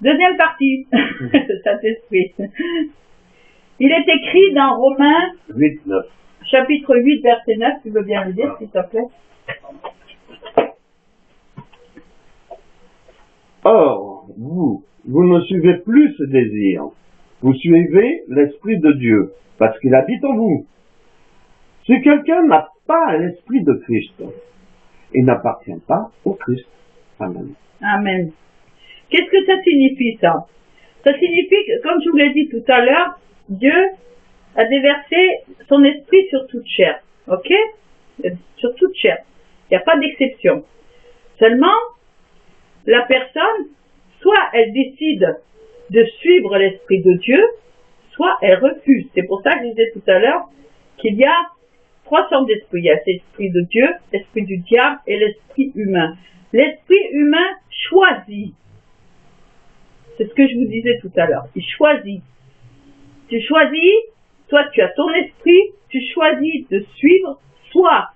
Deuxième partie, le Saint-Esprit. Il est écrit dans Romains 8, 9. chapitre 8, verset 9, tu veux bien le dire, s'il te plaît? Or, vous ne suivez plus ce désir. Vous suivez l'Esprit de Dieu, parce qu'il habite en vous. Si quelqu'un n'a pas l'Esprit de Christ, il n'appartient pas au Christ. Amen. Amen. Qu'est-ce que ça signifie, ça? Ça signifie que, comme je vous l'ai dit tout à l'heure, Dieu a déversé son esprit sur toute chair. Ok? Sur toute chair. Il n'y a pas d'exception. Seulement, la personne, soit elle décide de suivre l'esprit de Dieu, soit elle refuse. C'est pour ça que je disais tout à l'heure qu'il y a trois sortes d'esprits. Il y a l'esprit de Dieu, l'esprit du diable et l'esprit humain. L'esprit humain choisit. C'est ce que je vous disais tout à l'heure. Il choisit. Tu choisis, toi tu as ton esprit, tu choisis de suivre soit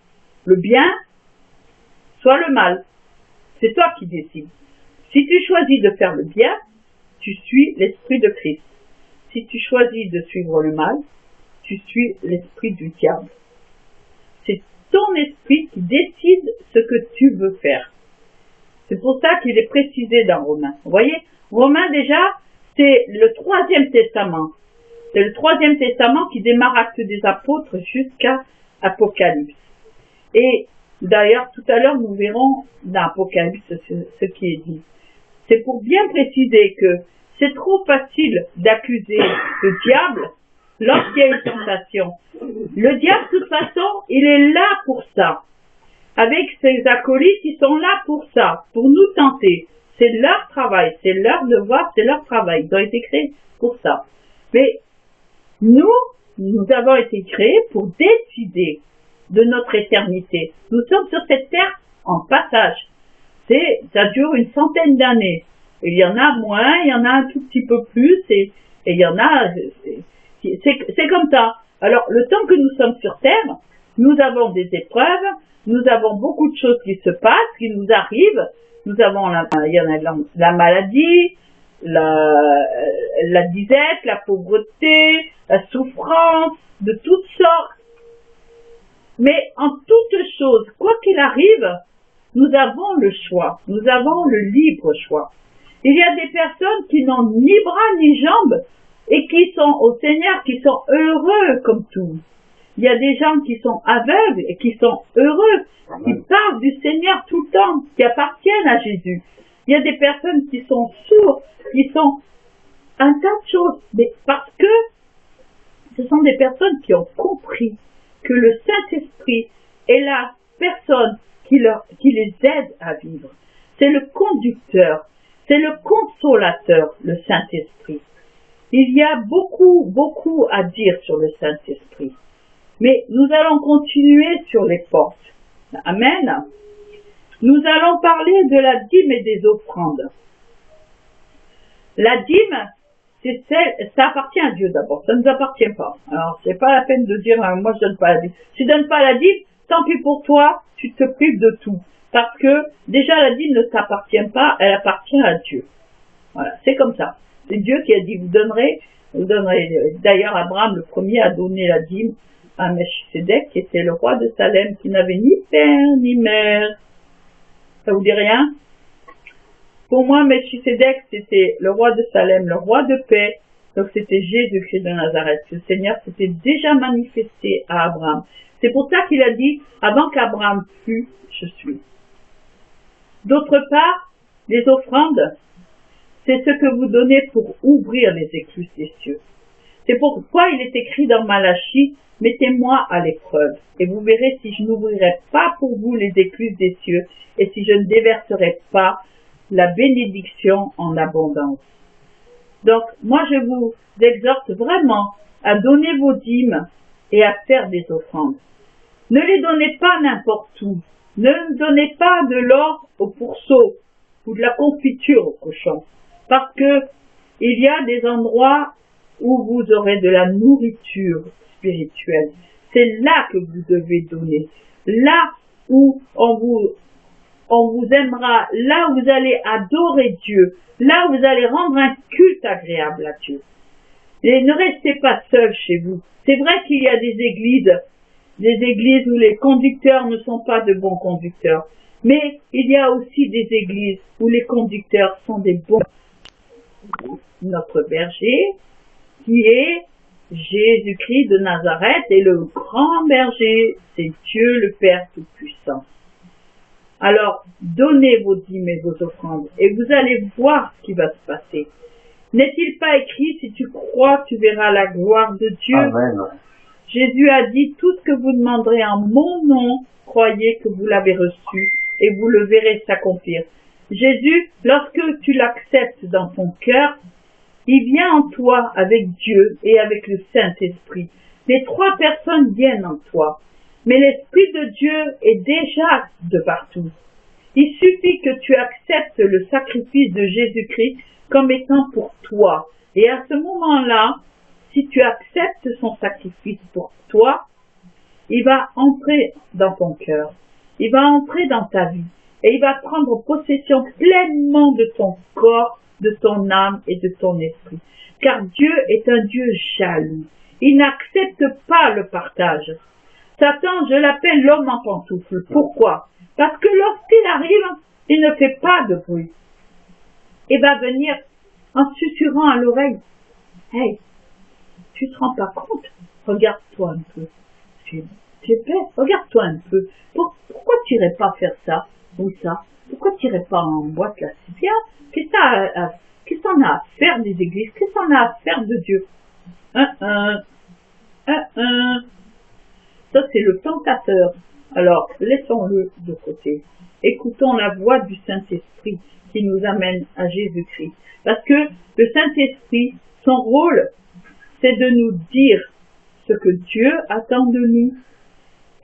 le bien, soit le mal. C'est toi qui décides. Si tu choisis de faire le bien, tu suis l'esprit de Christ. Si tu choisis de suivre le mal, tu suis l'esprit du diable. C'est ton esprit qui décide ce que tu veux faire. C'est pour ça qu'il est précisé dans Romains. Vous voyez, Romains déjà, c'est le troisième testament. C'est le troisième testament qui démarre Actes des Apôtres jusqu'à Apocalypse. Et d'ailleurs, tout à l'heure, nous verrons dans Apocalypse ce qui est dit. C'est pour bien préciser que c'est trop facile d'accuser le diable lorsqu'il y a une tentation. Le diable, de toute façon, il est là pour ça. Avec ses acolytes, ils sont là pour ça, pour nous tenter. C'est leur travail, c'est leur devoir, c'est leur travail. Ils ont été créés pour ça. Mais nous avons été créés pour décider de notre éternité. Nous sommes sur cette terre en passage. Ça dure une centaine d'années. Il y en a moins, il y en a un tout petit peu plus, et il y en a... C'est comme ça. Alors, le temps que nous sommes sur terre, nous avons des épreuves, nous avons beaucoup de choses qui se passent, qui nous arrivent. Nous avons il y en a la maladie, la disette, la pauvreté, la souffrance, de toutes sortes. Mais en toutes choses, quoi qu'il arrive, nous avons le choix. Nous avons le libre choix. Il y a des personnes qui n'ont ni bras ni jambes et qui sont au Seigneur, qui sont heureux comme tout. Il y a des gens qui sont aveugles et qui sont heureux, qui parlent du Seigneur tout le temps, qui appartiennent à Jésus. Il y a des personnes qui sont sourdes, qui sont un tas de choses, mais parce que ce sont des personnes qui ont compris que le Saint-Esprit est la personne qui les aide à vivre. C'est le conducteur, c'est le consolateur, le Saint-Esprit. Il y a beaucoup à dire sur le Saint-Esprit. Mais nous allons continuer sur les portes. Amen. Nous allons parler de la dîme et des offrandes. La dîme, ça appartient à Dieu d'abord, ça ne nous appartient pas. Alors, c'est pas la peine de dire, moi je donne pas la dîme. Si tu donnes pas la dîme, tant pis pour toi, tu te prives de tout. Parce que, déjà, la dîme ne t'appartient pas, elle appartient à Dieu. Voilà, c'est comme ça. C'est Dieu qui a dit, vous donnerez. D'ailleurs, Abraham, le premier, a donné la dîme à Melchisédek, qui était le roi de Salem, qui n'avait ni père ni mère. Ça vous dit rien? Pour moi, Melchisédek, c'était le roi de Salem, le roi de paix. Donc c'était Jésus-Christ de Nazareth. Le Seigneur s'était déjà manifesté à Abraham. C'est pour ça qu'il a dit, avant qu'Abraham fût, je suis. D'autre part, les offrandes, c'est ce que vous donnez pour ouvrir les écluses des cieux. C'est pourquoi il est écrit dans Malachie, mettez-moi à l'épreuve, et vous verrez si je n'ouvrirai pas pour vous les écluses des cieux, et si je ne déverserai pas la bénédiction en abondance. Donc, moi je vous exhorte vraiment à donner vos dîmes et à faire des offrandes. Ne les donnez pas n'importe où. Ne donnez pas de l'or au pourceau ou de la confiture au cochon. Parce que il y a des endroits où vous aurez de la nourriture spirituelle. C'est là que vous devez donner. Là où on vous on vous aimera, là où vous allez adorer Dieu, là où vous allez rendre un culte agréable à Dieu. Et ne restez pas seuls chez vous. C'est vrai qu'il y a des églises où les conducteurs ne sont pas de bons conducteurs. Mais il y a aussi des églises où les conducteurs sont des bons. Notre berger, qui est Jésus-Christ de Nazareth, est le grand berger, c'est Dieu le Père Tout-Puissant. Alors, donnez vos dîmes et vos offrandes, et vous allez voir ce qui va se passer. N'est-il pas écrit, si tu crois, tu verras la gloire de Dieu? Amen. Jésus a dit, tout ce que vous demanderez en mon nom, croyez que vous l'avez reçu, et vous le verrez s'accomplir. Jésus, lorsque tu l'acceptes dans ton cœur, il vient en toi avec Dieu et avec le Saint-Esprit. Les trois personnes viennent en toi. Mais l'Esprit de Dieu est déjà de partout. Il suffit que tu acceptes le sacrifice de Jésus-Christ comme étant pour toi. Et à ce moment-là, si tu acceptes son sacrifice pour toi, il va entrer dans ton cœur. Il va entrer dans ta vie. Et il va prendre possession pleinement de ton corps, de ton âme et de ton esprit. Car Dieu est un Dieu jaloux. Il n'accepte pas le partage. Satan, je l'appelle l'homme en pantoufle. Pourquoi? Parce que lorsqu'il arrive, il ne fait pas de bruit. Il va venir en susurrant à l'oreille. Hey, tu te rends pas compte? Regarde-toi un peu. Tu es bête, regarde-toi un peu. Pourquoi tu n'irais pas faire ça ou ça? Pourquoi tu n'irais pas en boîte là? C'est bien. Qu'est-ce que t'en as à faire des églises? Qu'est-ce que t'en as à faire de Dieu? Ça, c'est le tentateur. Alors, laissons-le de côté. Écoutons la voix du Saint-Esprit qui nous amène à Jésus-Christ. Parce que le Saint-Esprit, son rôle, c'est de nous dire ce que Dieu attend de nous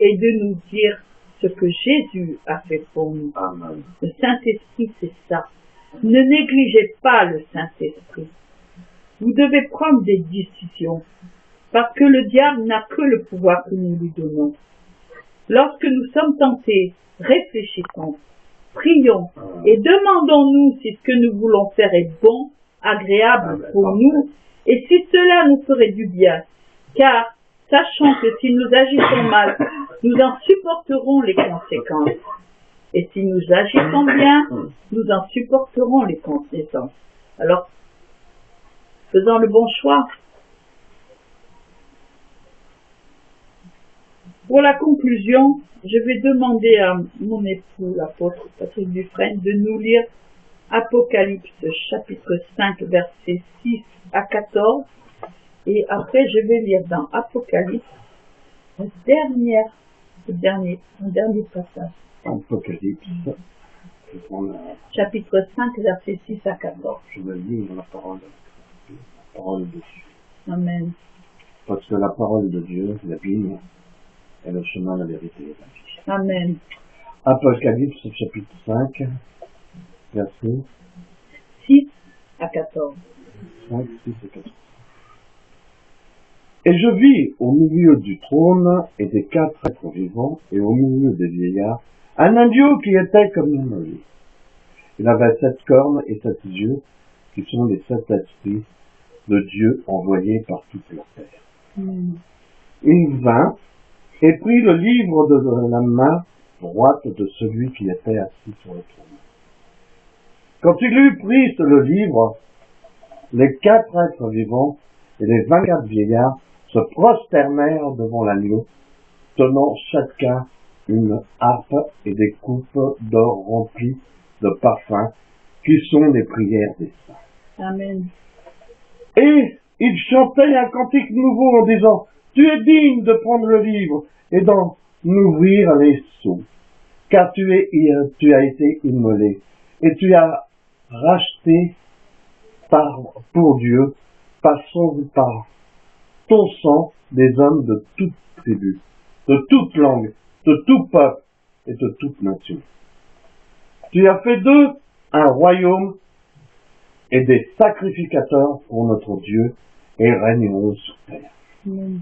et de nous dire ce que Jésus a fait pour nous. Amen. Le Saint-Esprit, c'est ça. Ne négligez pas le Saint-Esprit. Vous devez prendre des décisions. Parce que le diable n'a que le pouvoir que nous lui donnons. Lorsque nous sommes tentés, réfléchissons, prions et demandons-nous si ce que nous voulons faire est bon, agréable pour nous et si cela nous ferait du bien. Car, sachant que si nous agissons mal, nous en supporterons les conséquences. Et si nous agissons bien, nous en supporterons les conséquences. Alors, faisons le bon choix. Pour la conclusion, je vais demander à mon époux, l'apôtre Patrick Dufresne, de nous lire Apocalypse chapitre 5, versets 6 à 14. Et après, je vais lire dans Apocalypse un dernier passage. Apocalypse, chapitre 5, versets 6 à 14. je vais lire la parole de Dieu. Amen. Parce que la parole de Dieu, la Bible, est le chemin, la vérité et la vie. Amen. Apocalypse chapitre 5, versets 6 à 14. 5, 6 et 14. Et je vis au milieu du trône et des quatre êtres vivants et au milieu des vieillards un agneau qui était comme immolé. Il avait 7 cornes et 7 yeux qui sont les 7 esprits de Dieu envoyés par toute la terre. Amen. Il vint et prit le livre de la main droite de celui qui était assis sur le trône. Quand il eut pris le livre, les 4 êtres vivants et les 24 vieillards se prosternèrent devant l'agneau, tenant chacun une harpe et des coupes d'or remplies de parfums, qui sont les prières des saints. Amen. Et ils chantaient un cantique nouveau en disant, « Tu es digne de prendre le livre et d'en ouvrir les sceaux, car tu as été immolé, et tu as racheté pour Dieu par ton sang des hommes de toute tribu, de toute langue, de tout peuple et de toute nation. Tu as fait d'eux un royaume et des sacrificateurs pour notre Dieu, et régneront sur terre. » Amen.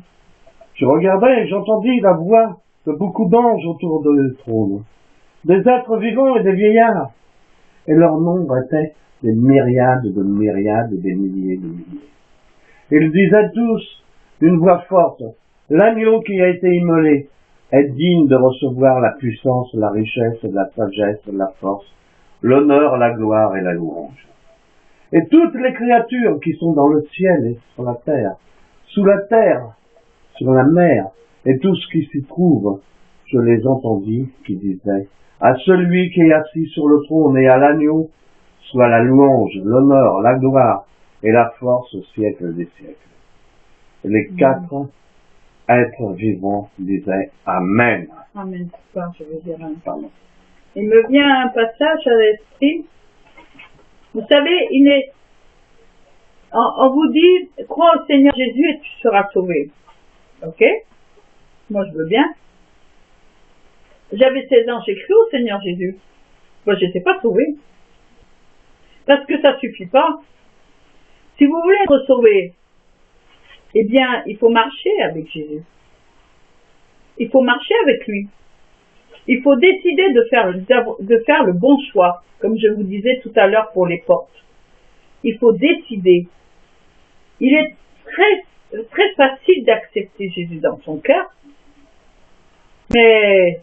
Je regardais et j'entendis la voix de beaucoup d'anges autour du trône, des êtres vivants et des vieillards. Et leur nombre était des myriades de myriades et des milliers de milliers. Ils disaient tous, d'une voix forte, l'agneau qui a été immolé est digne de recevoir la puissance, la richesse, la sagesse, la force, l'honneur, la gloire et la louange. Et toutes les créatures qui sont dans le ciel et sur la terre, sous la terre, sur la mer, et tout ce qui s'y trouve, je les entendis qui disaient, à celui qui est assis sur le trône et à l'agneau, soit la louange, l'honneur, la gloire et la force au siècle des siècles. Et les quatre êtres vivants disaient Amen. Amen. Pardon, je vais dire un pardon. Il me vient un passage à l'esprit. Vous savez, on vous dit, crois au Seigneur Jésus et tu seras sauvé. Ok? Moi, je veux bien. J'avais 16 ans, j'ai cru au Seigneur Jésus. Moi, je n'étais pas sauvé. Parce que ça suffit pas. Si vous voulez être sauvé, eh bien, il faut marcher avec Jésus. Il faut marcher avec lui. Il faut décider de faire le bon choix, comme je vous disais tout à l'heure pour les portes. Il faut décider. Il est très, très facile d'accepter Jésus dans son cœur, mais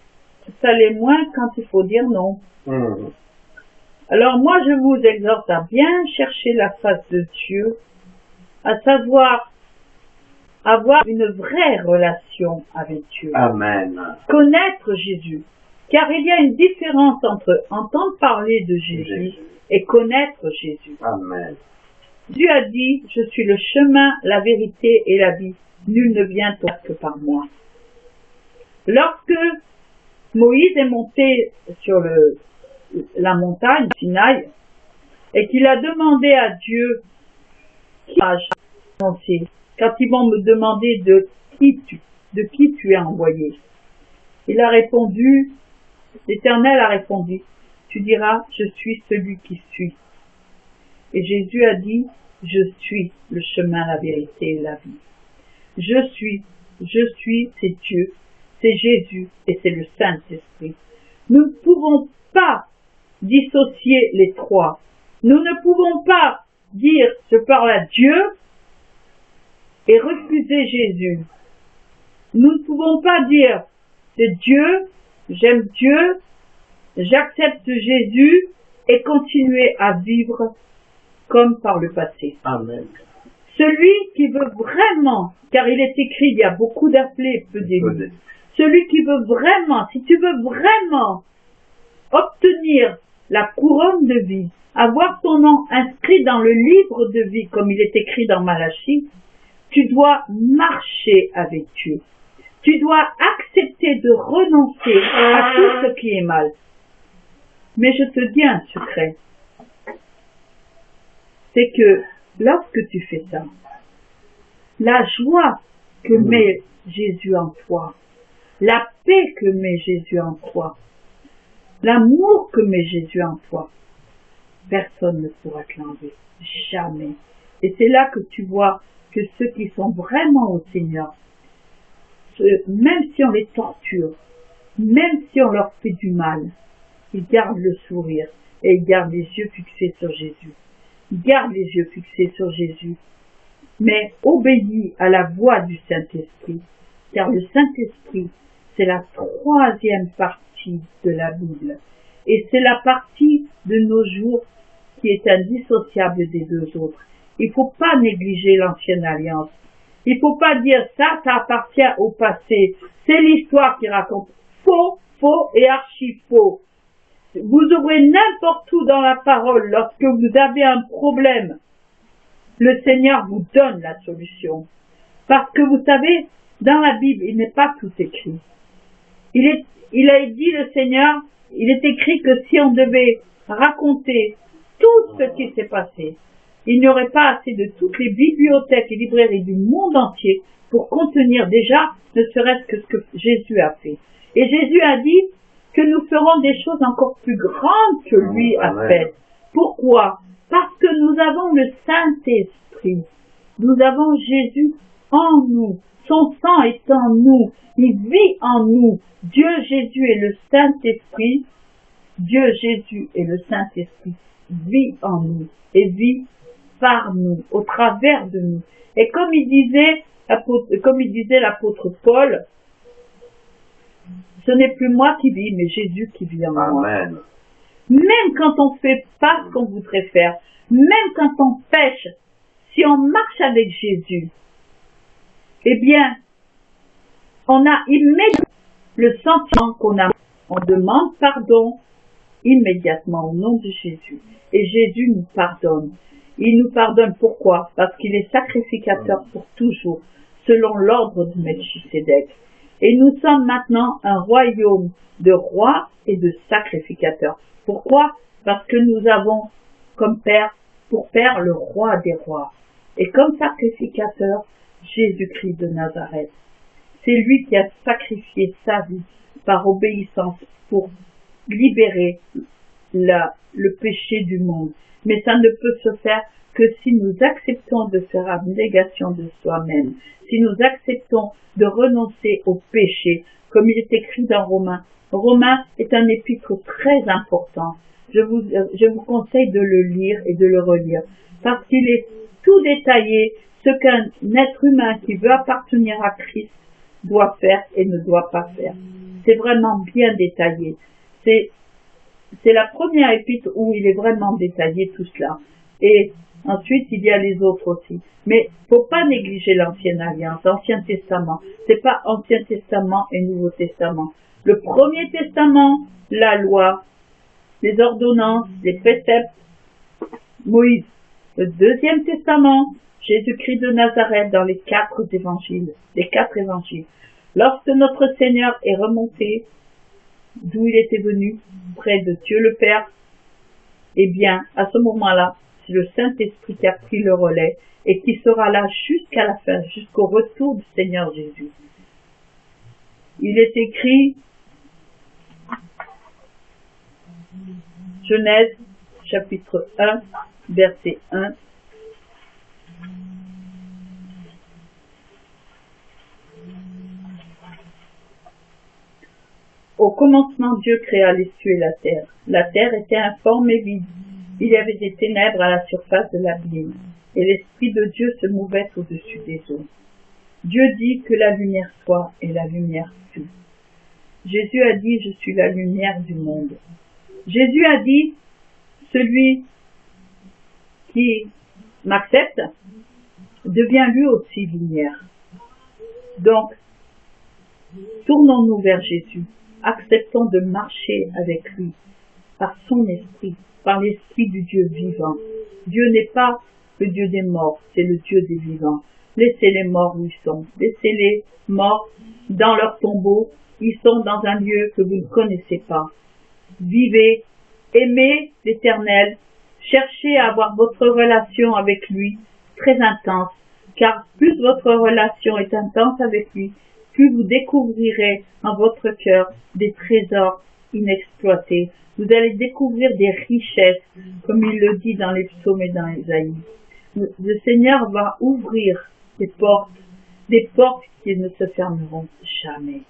ça l'est moins quand il faut dire non. Alors moi, je vous exhorte à bien chercher la face de Dieu, à savoir avoir une vraie relation avec Dieu. Amen. Connaître Jésus. Car il y a une différence entre entendre parler de Jésus et connaître Jésus. Amen. Dieu a dit, je suis le chemin, la vérité et la vie. Nul ne vient au Père que par moi. Lorsque Moïse est monté sur la montagne Sinaï et qu'il a demandé à Dieu quand ils vont me demander de qui tu es envoyé, il a répondu, l'Éternel a répondu, tu diras, je suis celui qui suis. Et Jésus a dit, je suis le chemin, la vérité et la vie. Je suis, c'est Dieu, c'est Jésus et c'est le Saint-Esprit. Nous ne pouvons pas dissocier les trois. Nous ne pouvons pas dire, je parle à Dieu et refuser Jésus. Nous ne pouvons pas dire, c'est Dieu, j'aime Dieu, j'accepte Jésus et continuer à vivre comme par le passé. Amen. Celui qui veut vraiment, car il est écrit, il y a beaucoup d'appelés, peu d'élus. Celui qui veut vraiment, si tu veux vraiment obtenir la couronne de vie, avoir ton nom inscrit dans le livre de vie, comme il est écrit dans Malachie, tu dois marcher avec Dieu. Tu dois accepter de renoncer à tout ce qui est mal. Mais je te dis un secret. C'est que lorsque tu fais ça, la joie que met Jésus en toi, la paix que met Jésus en toi, l'amour que met Jésus en toi, personne ne pourra te l'enlever. Jamais. Et c'est là que tu vois que ceux qui sont vraiment au Seigneur, même si on les torture, même si on leur fait du mal, ils gardent le sourire et ils gardent les yeux fixés sur Jésus. Ils gardent les yeux fixés sur Jésus, mais obéis à la voix du Saint-Esprit, car le Saint-Esprit, c'est la troisième partie de la Bible, et c'est la partie de nos jours qui est indissociable des deux autres. Il ne faut pas négliger l'ancienne alliance. Il ne faut pas dire ça appartient au passé. C'est l'histoire qui raconte. Faux, faux et archi faux. Vous ouvrez n'importe où dans la parole lorsque vous avez un problème. Le Seigneur vous donne la solution. Parce que vous savez, dans la Bible, il n'est pas tout écrit. Il a dit le Seigneur, il est écrit que si on devait raconter tout ce qui s'est passé, il n'y aurait pas assez de toutes les bibliothèques et librairies du monde entier pour contenir déjà ne serait-ce que ce que Jésus a fait. Et Jésus a dit que nous ferons des choses encore plus grandes que lui a faites. Pourquoi? Parce que nous avons le Saint-Esprit. Nous avons Jésus en nous. Son sang est en nous. Il vit en nous. Dieu, Jésus et le Saint-Esprit Dieu, Jésus et le Saint-Esprit vit en nous et vit par nous, au travers de nous. Et comme il disait l'apôtre Paul, ce n'est plus moi qui vis, mais Jésus qui vit en moi. Amen. Même quand on fait pas ce qu'on voudrait faire, même quand on pêche, si on marche avec Jésus, eh bien, on a immédiatement le sentiment qu'on a. On demande pardon immédiatement au nom de Jésus. Et Jésus nous pardonne. Il nous pardonne pourquoi? Parce qu'il est sacrificateur pour toujours, selon l'ordre de Melchisédek. Et nous sommes maintenant un royaume de rois et de sacrificateurs. Pourquoi? Parce que nous avons comme père, pour père, le roi des rois. Et comme sacrificateur, Jésus-Christ de Nazareth. C'est lui qui a sacrifié sa vie par obéissance pour libérer le péché du monde. Mais ça ne peut se faire que si nous acceptons de faire abnégation de soi-même, si nous acceptons de renoncer au péché, comme il est écrit dans Romains. Romains est un épître très important. Je vous conseille de le lire et de le relire, parce qu'il est tout détaillé ce qu'un être humain qui veut appartenir à Christ doit faire et ne doit pas faire. C'est vraiment bien détaillé. C'est la première épître où il est vraiment détaillé tout cela. Et ensuite, il y a les autres aussi. Mais faut pas négliger l'Ancienne Alliance, l'Ancien Testament. C'est pas Ancien Testament et Nouveau Testament. Le Premier Testament, la loi, les ordonnances, les préceptes, Moïse. Le Deuxième Testament, Jésus-Christ de Nazareth dans les 4 évangiles. Lorsque notre Seigneur est remonté d'où il était venu, près de Dieu le Père, eh bien, à ce moment-là, c'est le Saint-Esprit qui a pris le relais et qui sera là jusqu'à la fin, jusqu'au retour du Seigneur Jésus. Il est écrit, Genèse, chapitre 1, verset 1. Au commencement, Dieu créa les cieux et la terre. La terre était informe et vide. Il y avait des ténèbres à la surface de l'abîme, et l'Esprit de Dieu se mouvait au-dessus des eaux. Dieu dit que la lumière soit, et la lumière fut. Jésus a dit, je suis la lumière du monde. Jésus a dit, celui qui m'accepte devient lui aussi lumière. Donc, tournons-nous vers Jésus. Acceptons de marcher avec lui, par son esprit, par l'esprit du Dieu vivant. Dieu n'est pas le Dieu des morts, c'est le Dieu des vivants. Laissez les morts où ils sont. Laissez-les morts dans leur tombeau. Ils sont dans un lieu que vous ne connaissez pas. Vivez, aimez l'Éternel, cherchez à avoir votre relation avec lui très intense, car plus votre relation est intense avec lui, plus vous découvrirez en votre cœur des trésors inexploités. Vous allez découvrir des richesses, comme il le dit dans les psaumes et dans Ésaïe. Le Seigneur va ouvrir des portes qui ne se fermeront jamais.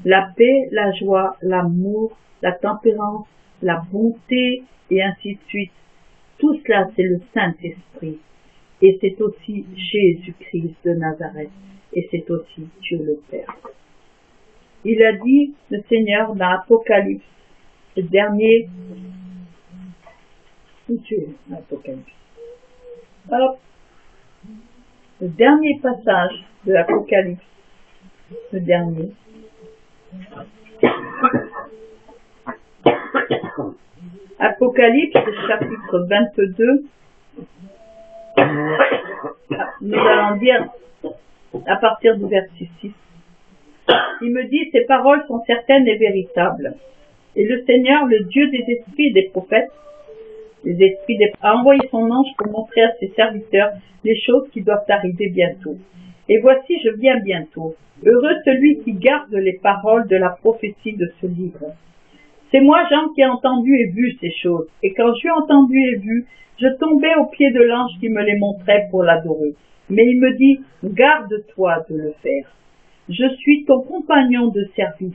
La paix, la joie, l'amour, la tempérance, la bonté, et ainsi de suite. Tout cela, c'est le Saint-Esprit. Et c'est aussi Jésus-Christ de Nazareth. Et c'est aussi Dieu le Père. Il a dit, le Seigneur, dans l'Apocalypse, le dernier, hop, le dernier passage de l'Apocalypse, le dernier, Apocalypse, chapitre 22, nous allons dire à partir du verset 6. Il me dit, ces paroles sont certaines et véritables. Et le Seigneur, le Dieu des esprits et des prophètes, a envoyé son ange pour montrer à ses serviteurs les choses qui doivent arriver bientôt. Et voici, je viens bientôt. Heureux celui qui garde les paroles de la prophétie de ce livre. C'est moi, Jean, qui ai entendu et vu ces choses. Et quand j'ai entendu et vu, je tombais aux pieds de l'ange qui me les montrait pour l'adorer. Mais il me dit, garde-toi de le faire. je suis ton compagnon de service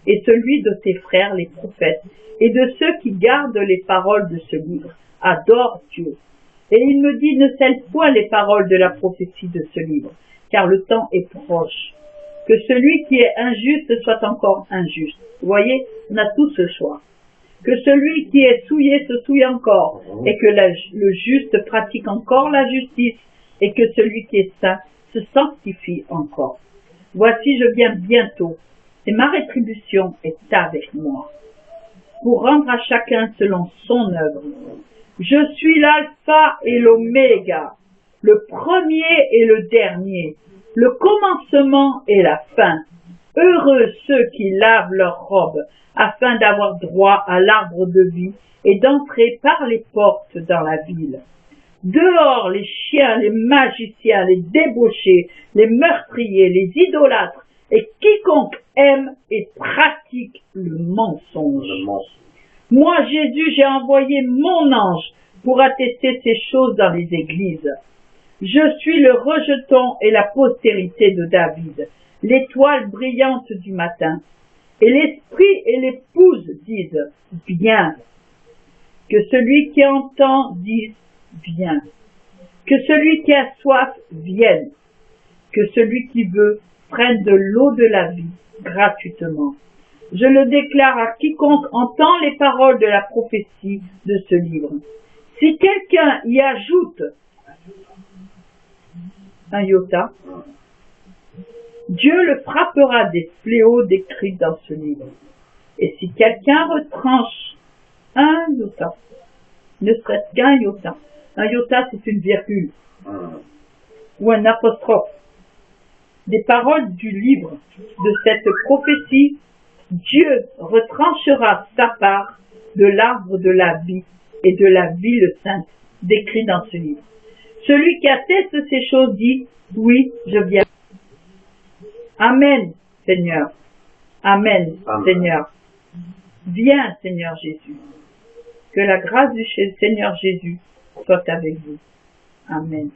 et celui de tes frères les prophètes et de ceux qui gardent les paroles de ce livre. Adore Dieu. Et il me dit, ne scelle point les paroles de la prophétie de ce livre, car le temps est proche. Que celui qui est injuste soit encore injuste. Vous voyez, on a tous ce choix. Que celui qui est souillé se souille encore, et que le juste pratique encore la justice, et que celui qui est saint se sanctifie encore. Voici, je viens bientôt, et ma rétribution est avec moi, pour rendre à chacun selon son œuvre. Je suis l'alpha et l'oméga, le premier et le dernier, le commencement et la fin. Heureux ceux qui lavent leurs robes, afin d'avoir droit à l'arbre de vie et d'entrer par les portes dans la ville. Dehors les chiens, les magiciens, les débauchés, les meurtriers, les idolâtres, et quiconque aime et pratique le mensonge. Moi, Jésus, j'ai envoyé mon ange pour attester ces choses dans les églises. Je suis le rejeton et la postérité de David, l'étoile brillante du matin. Et l'esprit et l'épouse disent « Viens ». Que celui qui entend dise « Viens ». Que celui qui a soif vienne. Que celui qui veut prenne de l'eau de la vie gratuitement. Je le déclare à quiconque entend les paroles de la prophétie de ce livre. Si quelqu'un y ajoute un iota, Dieu le frappera des fléaux décrits dans ce livre. Et si quelqu'un retranche un iota, ne serait-ce qu'un iota, un iota c'est une virgule, ou un apostrophe, des paroles du livre de cette prophétie, Dieu retranchera sa part de l'arbre de la vie et de la ville sainte décrit dans ce livre. Celui qui atteste ces choses dit, oui, je viens. Amen, Seigneur. Amen, Seigneur. Viens, Seigneur Jésus. Que la grâce du Seigneur Jésus soit avec vous. Amen.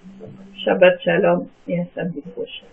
Shabbat Shalom et un samedi prochain.